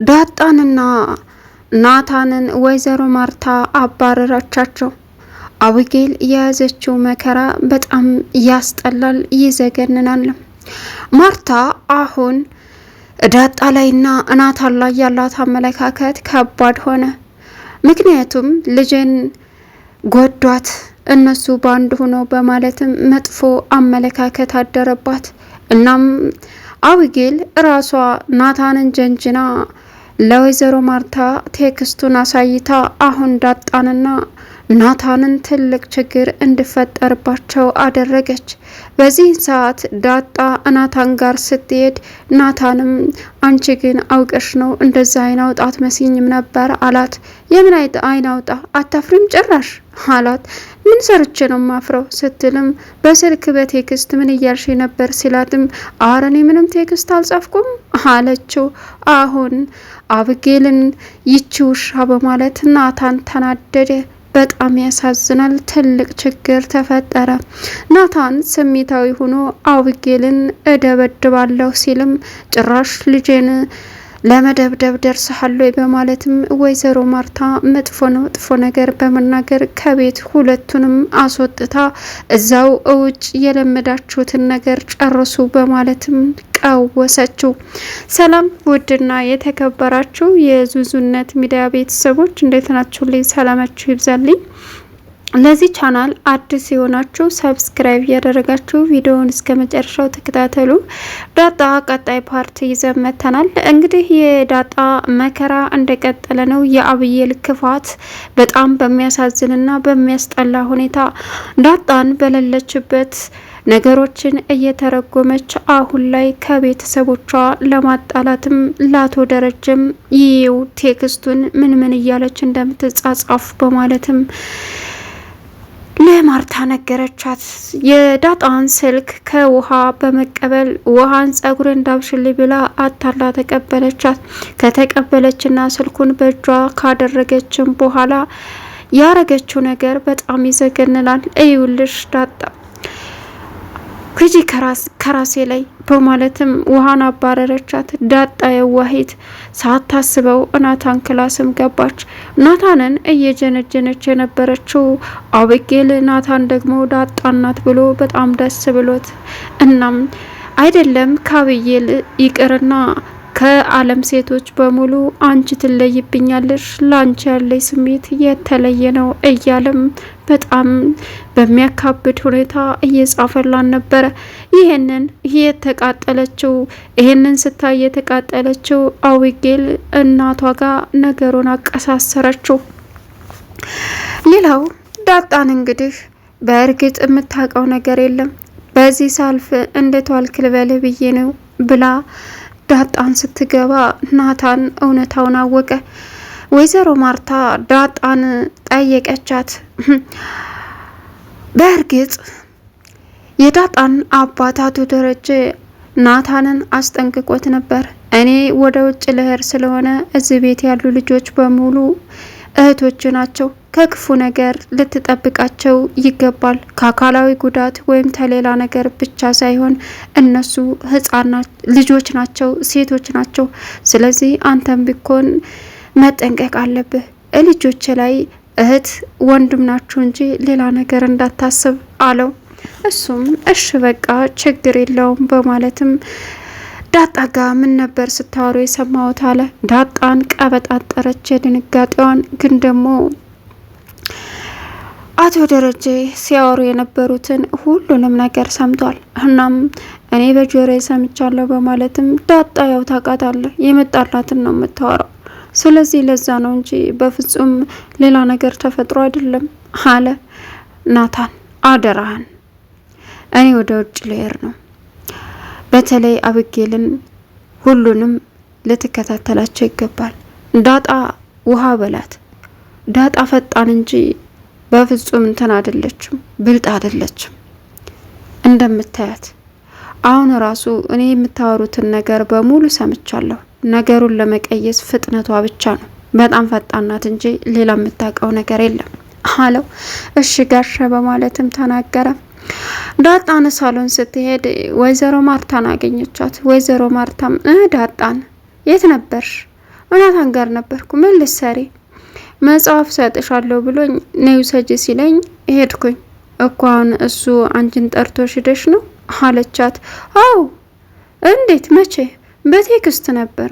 ዳጣንና ናታንን ወይዘሮ ማርታ አባረራቻቸው። አቢጌል የያዘችው መከራ በጣም ያስጠላል፣ ይዘገንናል። ማርታ አሁን ዳጣ ላይና ናታን ላይ ያላት አመለካከት ከባድ ሆነ። ምክንያቱም ልጅን ጎዷት እነሱ ባንድ ሆነው በማለትም መጥፎ አመለካከት አደረባት። እናም አቢጌል ራሷ ናታንን ጀንጅና ለወይዘሮ ማርታ ቴክስቱን አሳይታ አሁን ዳጣንና ናታንን ትልቅ ችግር እንዲፈጠርባቸው አደረገች። በዚህ ሰዓት ዳጣ ናታን ጋር ስትሄድ ናታንም አንቺ ግን አውቀሽ ነው እንደዛ አይን አውጣ አትመስይኝም ነበር አላት። የምን አይን አውጣ አታፍሪም ጭራሽ አላት። ምን ሰርቼ ነው ማፍረው ስትልም በስልክ በቴክስት ምን እያልሽ ነበር ሲላትም ኧረ እኔ ምንም ቴክስት አልጻፍኩም አለችው። አሁን አቢጌልን ይቺ ውሻ በማለት ናታን ተናደደ። በጣም ያሳዝናል። ትልቅ ችግር ተፈጠረ። ናታን ስሜታዊ ሆኖ አቢጌልን እደበድባለሁ ሲልም ጭራሽ ልጄን ለመደብደብ ደርሰሃል በማለትም ወይዘሮ ማርታ መጥፎ ነገር በመናገር ከቤት ሁለቱንም አስወጥታ እዛው እውጭ የለመዳችሁትን ነገር ጨርሱ በማለትም ቀወሰችው። ሰላም ውድና የተከበራችሁ የዙዙነት ሚዲያ ቤተሰቦች እንዴት ናችሁ? ልይ ሰላማችሁ ይብዛልኝ። ለዚህ ቻናል አዲስ የሆናችሁ ሰብስክራይብ ያደረጋችሁ ቪዲዮውን እስከ መጨረሻው ተከታተሉ። ዳጣ ቀጣይ ፓርት ይዘን መጥተናል። እንግዲህ የዳጣ መከራ እንደቀጠለ ነው። የአቢጌል ክፋት በጣም በሚያሳዝንና በሚያስጠላ ሁኔታ ዳጣን በሌለችበት ነገሮችን እየተረጎመች አሁን ላይ ከቤተሰቦቿ ለማጣላትም ላቶ ደረጀም ይው ቴክስቱን ምን እያለች እንደምትጻጻፍ በማለትም ለማርታ ነገረቻት። የዳጣን ስልክ ከውሃ በመቀበል ውሃን ጸጉር እንዳብሽልኝ ብላ አታላ ተቀበለቻት። ከተቀበለችና ስልኩን በእጇ ካደረገችም በኋላ ያረገችው ነገር በጣም ይዘገንናል። እዩልሽ ዳጣ ክጂ ከራሴ ላይ በማለትም ውሃን አባረረቻት። ዳጣ የዋሂት ሳታስበው ናታን ክላስም ገባች። ናታንን እየጀነጀነች የነበረችው አቢጌል ናታን ደግሞ ዳጣ ናት ብሎ በጣም ደስ ብሎት እናም አይደለም ከአቢጌል ይቅርና ከዓለም ሴቶች በሙሉ አንቺ ትለይብኛለሽ፣ ላንቺ ያለኝ ስሜት የተለየ ነው እያለም በጣም በሚያካብድ ሁኔታ እየጻፈላን ነበረ። ይሄንን ስታይ የተቃጠለችው አቢጌል እናቷ ጋር ነገሩን አቀሳሰረችው። ሌላው ዳጣን እንግዲህ በእርግጥ የምታውቀው ነገር የለም። በዚህ ሳልፍ እንዴት ዋልክ ልበልህ ብዬ ነው ብላ ዳጣን ስትገባ ናታን እውነታውን አወቀ። ወይዘሮ ማርታ ዳጣን ጠየቀቻት። በእርግጥ የዳጣን አባት አቶ ደረጀ ናታንን አስጠንቅቆት ነበር። እኔ ወደ ውጭ ልሄድ ስለሆነ እዚህ ቤት ያሉ ልጆች በሙሉ እህቶች ናቸው፣ ከክፉ ነገር ልትጠብቃቸው ይገባል። ከአካላዊ ጉዳት ወይም ተሌላ ነገር ብቻ ሳይሆን እነሱ ህፃናት ልጆች ናቸው፣ ሴቶች ናቸው። ስለዚህ አንተም ቢኮን መጠንቀቅ አለብህ። ልጆች ላይ እህት ወንድም ናችሁ እንጂ ሌላ ነገር እንዳታስብ አለው። እሱም እሺ በቃ ችግር የለውም በማለትም ዳጣ ጋ ምን ነበር ስታወሩ የሰማሁት አለ። ዳጣን ቀበጣጠረች የድንጋጤዋን። ግን ደግሞ አቶ ደረጀ ሲያወሩ የነበሩትን ሁሉንም ነገር ሰምቷል። እናም እኔ በጆሮዬ ሰምቻለሁ በማለትም ዳጣ ያው ታውቃታለህ የመጣላትን ነው የምታወራው፣ ስለዚህ ለዛ ነው እንጂ በፍጹም ሌላ ነገር ተፈጥሮ አይደለም አለ። ናታን አደራህን፣ እኔ ወደ ውጭ ልሄድ ነው። በተለይ አቢጌልን ሁሉንም ልትከታተላቸው ይገባል። ዳጣ ውሃ በላት። ዳጣ ፈጣን እንጂ በፍጹም እንትን አይደለችም፣ ብልጥ አይደለችም። እንደምታያት አሁን ራሱ እኔ የምታወሩትን ነገር በሙሉ ሰምቻለሁ። ነገሩን ለመቀየስ ፍጥነቷ ብቻ ነው። በጣም ፈጣን ናት እንጂ ሌላ የምታውቀው ነገር የለም አለው። እሺ ጋሻ በማለትም ተናገረ። ዳጣን ሳሎን ስትሄድ ወይዘሮ ማርታን አገኘቻት። ወይዘሮ ማርታም ዳጣን የት ነበርሽ? ናታን ጋር ነበርኩ። ምን ልትሰሪ? መጽሐፍ ሰጥሻለሁ ብሎኝ ነይ ውሰጂ ሲለኝ ሄድኩኝ እኮ። አሁን እሱ አንቺን ጠርቶሽ ሄደሽ ነው አለቻት። አዎ። እንዴት? መቼ? በቴክስት ነበር።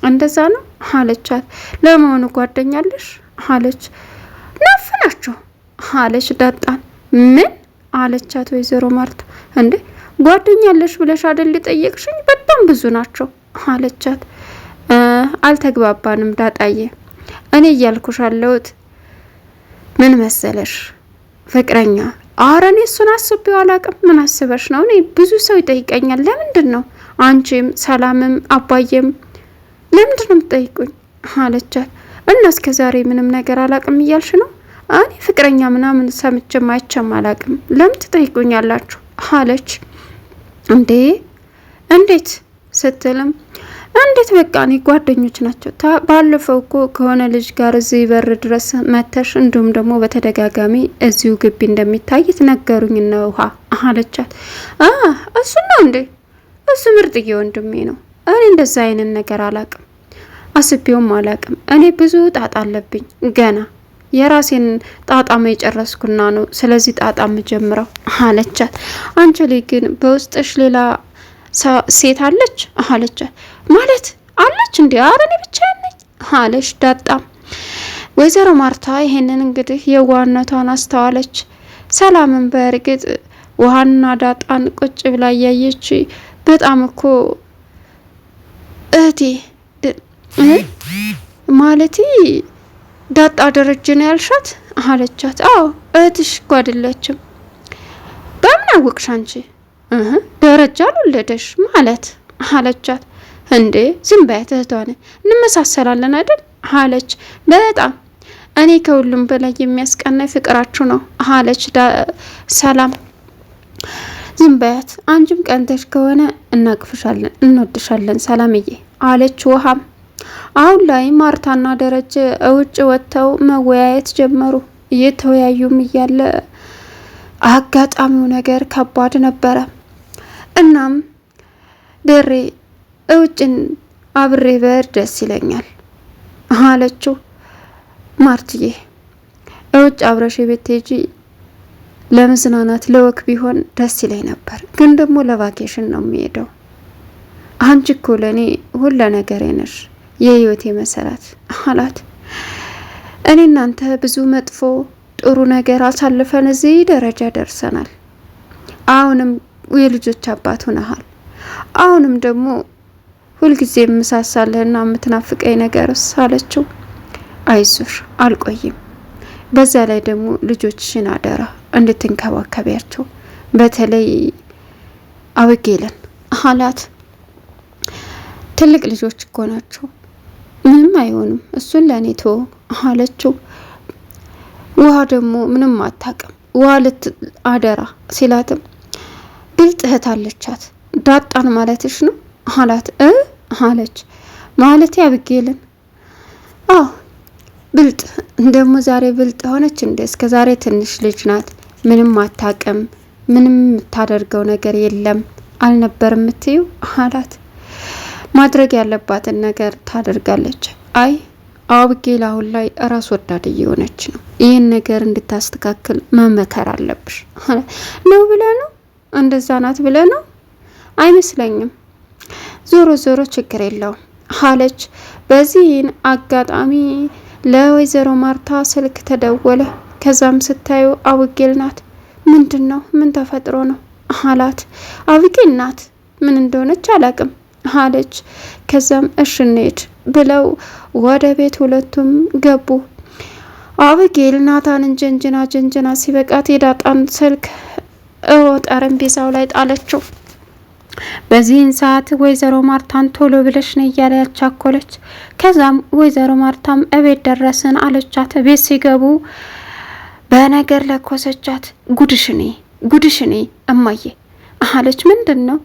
እንደዛ ነው አለቻት። ለመሆኑ ጓደኛለሽ አለች። ናፍናችሁ አለች ዳጣን። ምን አለቻት ወይዘሮ ማርታ። እንዴ ጓደኛለሽ ብለሽ አይደል ጠየቅሽኝ? በጣም ብዙ ናቸው አለቻት። አልተግባባንም ዳጣዬ። እኔ እያልኩሽ አለሁት ምን መሰለሽ ፍቅረኛ። ኧረ እኔ እሱን አስቤው አላቅም። ምን አስበሽ ነው? እኔ ብዙ ሰው ይጠይቀኛል። ለምንድን ነው አንቺም ሰላምም አባዬም ለምንድን ነው የምትጠይቁኝ አለቻት። እና እስከ ዛሬ ምንም ነገር አላቅም እያልሽ ነው? እኔ ፍቅረኛ ምናምን ሰምቼም አይቼም አላቅም። ለምን ትጠይቁኛላችሁ አለች። እንዴ እንዴት ስትልም እንዴት በቃ እኔ ጓደኞች ናቸው። ባለፈው እኮ ከሆነ ልጅ ጋር እዚህ በር ድረስ መተሽ እንዲሁም ደግሞ በተደጋጋሚ እዚሁ ግቢ እንደሚታይት ነገሩኝ ነው ውሃ አለቻት። እሱ ነው እንዴ? እሱ ምርጥዬ ወንድሜ ነው። እኔ እንደዛ አይነት ነገር አላቅም፣ አስቤውም አላቅም። እኔ ብዙ ጣጣ አለብኝ ገና የራሴን ጣጣም የጨረስኩና ነው ስለዚህ ጣጣም ጀምረው አለቻት። አንቺ ላይ ግን በውስጥሽ ሌላ ሴት አለች አለቻት። ማለት አለች እንዴ? ኧረ እኔ ብቻ ነኝ አለች ዳጣ። ወይዘሮ ማርታ ይሄንን እንግዲህ የዋህነቷን አስተዋለች። ሰላምን በእርግጥ ውሃና ዳጣን ቁጭ ብላ እያየች በጣም እኮ እህቴ ማለቴ ዳጣ ደረጀ ነው ያልሻት አለቻት። አዎ እህትሽ እኮ አይደለችም። በምን አወቅሽ አንቺ? ደረጃ አልወለደሽ ማለት አለቻት። እንዴ ዝም በያት እህቷን እንመሳሰላለን አይደል አለች። በጣም እኔ ከሁሉም በላይ የሚያስቀናኝ ፍቅራችሁ ነው አለች ሰላም። ዝም በያት አንቺም ቀንተሽ ከሆነ እናቅፍሻለን እንወድሻለን ሰላምዬ አለች ውሃም። አሁን ላይ ማርታና ደረጀ ውጭ ወጥተው መወያየት ጀመሩ። እየተወያዩም እያለ አጋጣሚው ነገር ከባድ ነበረ። እናም ደሬ ውጭን አብሬ በር ደስ ይለኛል አለችው። ማርትዬ ውጭ አብረሽ ቤት ሄጂ ለመዝናናት ለወክ ቢሆን ደስ ይለኝ ነበር፣ ግን ደግሞ ለቫኬሽን ነው የሚሄደው። አንቺ እኮ ለእኔ ሁለ ነገሬ ነሽ፣ የህይወቴ መሰረት አላት። እኔ እናንተ ብዙ መጥፎ ጥሩ ነገር አሳልፈን እዚህ ደረጃ ደርሰናል። አሁንም የልጆች አባት ሆነሃል። አሁንም ደግሞ ሁልጊዜ የምሳሳልህና የምትናፍቀኝ ነገርስ አለችው። አይዞሽ አልቆይም፣ በዛ ላይ ደግሞ ልጆችሽን አደራ እንድትንከባከቢያቸው፣ በተለይ አብጌልን አላት። ትልቅ ልጆች እኮ ናቸው፣ ምንም አይሆንም፣ እሱን ለእኔ ተወው አለችው። ውሃ ደግሞ ምንም አታውቅም፣ ውሃ አደራ ሲላትም ብልጥ እህት አለቻት። ዳጣን ማለትሽ ነው አላት። አለች ማለት አብጌልን። አዎ ብልጥ እንደሞ ዛሬ ብልጥ ሆነች እንደ እስከ ዛሬ ትንሽ ልጅ ናት፣ ምንም አታውቅም፣ ምንም የምታደርገው ነገር የለም አልነበር የምትዩ አላት። ማድረግ ያለባትን ነገር ታደርጋለች። አይ አብጌል አሁን ላይ ራስ ወዳድ እየሆነች ነው፣ ይህን ነገር እንድታስተካክል መመከር አለብሽ ነው ብለ ነው እንደዛ ናት ብለ ነው አይመስለኝም፣ ዞሮ ዞሮ ችግር የለውም አለች። በዚህን አጋጣሚ ለወይዘሮ ማርታ ስልክ ተደወለ። ከዛም ስታዩ አብጌል ናት። ምንድን ነው ምን ተፈጥሮ ነው አላት። አብጌል ናት፣ ምን እንደሆነች አላቅም አለች። ከዛም እሽ እንሂድ ብለው ወደ ቤት ሁለቱም ገቡ። አብጌል ናታንን ጀንጅና ሲበቃት የዳጣን ስልክ ጠረጴዛው ላይ ጣለችው። በዚህን ሰዓት ወይዘሮ ማርታን ቶሎ ብለሽ ነው እያለ ያቻኮለች። ከዛም ወይዘሮ ማርታም እቤት ደረስን አለቻት። ቤት ሲገቡ በነገር ለኮሰቻት። ጉድሽኔ እማዬ አለች። ምንድን ነው?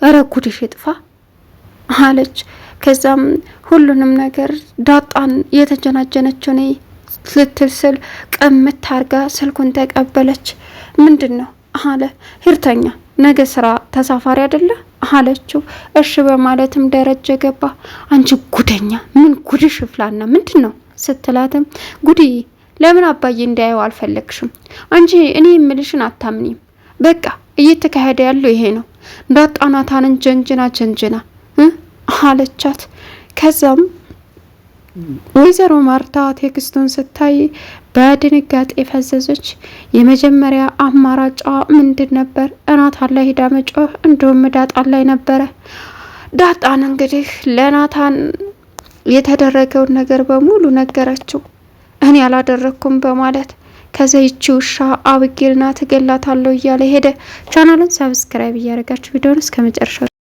እረ ጉድሽ ይጥፋ አለች። ከዛም ሁሉንም ነገር ዳጣን የተጀናጀነችው ልትል ስል ቅምት አርጋ ስልኩን ተቀበለች። ምንድን ነው አለ። ሂርተኛ ነገ ስራ ተሳፋሪ አይደለ አለችው። እሺ በማለትም ደረጀ ገባ። አንቺ ጉደኛ ምን ጉድሽ ፍላና ምንድን ነው ስትላትም ጉዲ ለምን አባዬ እንዳየው አልፈለግሽም? አንቺ እኔ የምልሽን አታምኒም። በቃ እየተካሄደ ያለው ይሄ ነው። ዳጣናታንን ጀንጅና አለቻት። ከዛም ወይዘሮ ማርታ ቴክስቱን ስታይ በድንጋጤ ፈዘዘች። የመጀመሪያ አማራጯ ምንድን ነበር? እናታን ላይ ሄዳ መጮህ፣ እንዲሁም ዳጣን ላይ ነበረ። ዳጣን እንግዲህ ለናታን የተደረገውን ነገር በሙሉ ነገረችው። እኔ አላደረኩም በማለት ከዛ ይቺ ውሻ አብጌልና ትገላታለሁ እያለ ሄደ። ቻናሉን ሰብስክራይብ እያደረጋችሁ ቪዲዮውን እስከ መጨረሻው